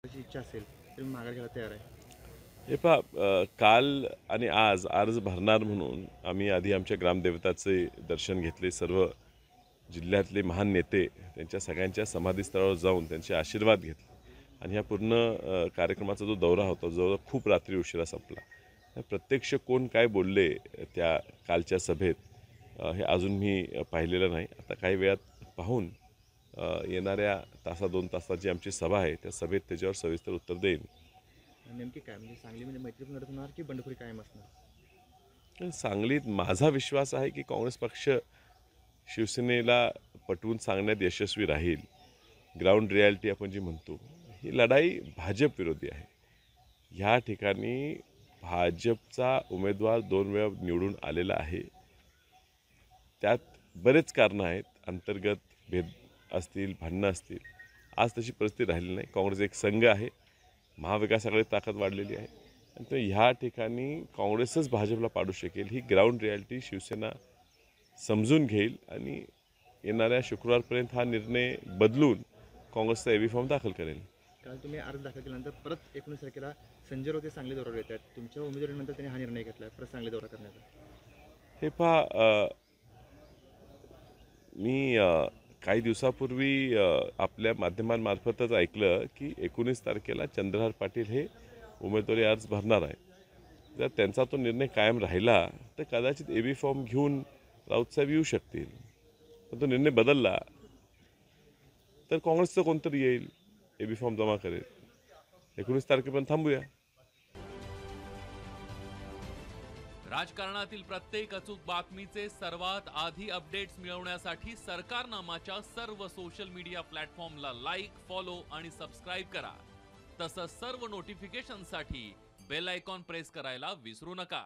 त्याची इच्छा असेल तर मी माघार घ्यायला तयार आहे. हे पहा काल आणि आज अर्ज भरणार म्हणून आम्ही आधी आमच्या ग्रामदेवताचे दर्शन घेतले. सर्व जिल्ह्यातले महान नेते त्यांच्या सगळ्यांच्या समाधीस्थळावर जाऊन त्यांचे आशीर्वाद घेतले आणि ह्या पूर्ण कार्यक्रमाचा जो दौरा होता जो खूप रात्री उशिरा संपला. प्रत्यक्ष कोण काय बोलले त्या कालच्या सभेत हे अजून मी पाहिलेलं नाही. आता काही वेळात पाहून येणाऱ्या तासा 2 तासाची आमची सभा आहे त्या सभेत त्याच्यावर सविस्तर उत्तर देईन. नेमकी काय म्हणजे सांगलीमध्ये मैत्रीपूर्ण लढत होणार की बंडखोरी कायम असणार? पण सांगलीत माझा विश्वास आहे की काँग्रेस पक्ष शिवसेनेला पटवून सांगण्यात यशस्वी राहील. ग्राउंड रियालिटी आपण जी म्हणतो ही लढाई भाजप विरोधी आहे. ह्या ठिकाणी भाजपचा उमेदवार 2 वेळा निवडून आलेला आहे. त्यात बरेच कारणं आहेत. अंतर्गत भेद असतील, भांडणं असतील. आज तशी परिस्थिती राहिली नाही. काँग्रेस एक संघ आहे. महाविकासाकडे ताकद वाढलेली आहे आणि तो ह्या ठिकाणी काँग्रेसच भाजपला पाडू शकेल ही ग्राउंड रियालिटी शिवसेना समजून घेईल आणि येणाऱ्या शुक्रवारपर्यंत हा निर्णय बदलून काँग्रेसचा एबी फॉर्म दाखल करेल. काल तुम्ही अर्ज दाखल केल्यानंतर परत 19 तारखेला संजय राऊत सांगली दौऱ्यावर येत आहेत. तुमच्या उमेदवारीनंतर त्यांनी हा निर्णय घेतला परत सांगली दौरा करण्याचा. हे पहा मी काही दिवसापूर्वी आपल्या माध्यमांमार्फतच ऐकलं की 19 तारखेला चंद्रहार पाटील हे उमेदवारी अर्ज भरणार आहे. जर त्यांचा तो निर्णय कायम राहिला तर कदाचित एबी फॉर्म घेऊन राऊतसाहेब येऊ शकतील. पण तो निर्णय बदलला तर काँग्रेसचं कोणतरी येईल एबी फॉर्म जमा करेल. 19 तारखेपर्यंत थांबूया. राजकारणातील प्रत्येक अचूक बातमीचे सर्वात आधी अपडेट्स मिळवण्यासाठी सरकारनामाच्या सर्व सोशल मीडिया प्लॅटफॉर्मला लाईक, फॉलो आणि सबस्क्राईब करा. तसंच सर्व नोटिफिकेशनसाठी बेल आयकॉन प्रेस करायला विसरू नका.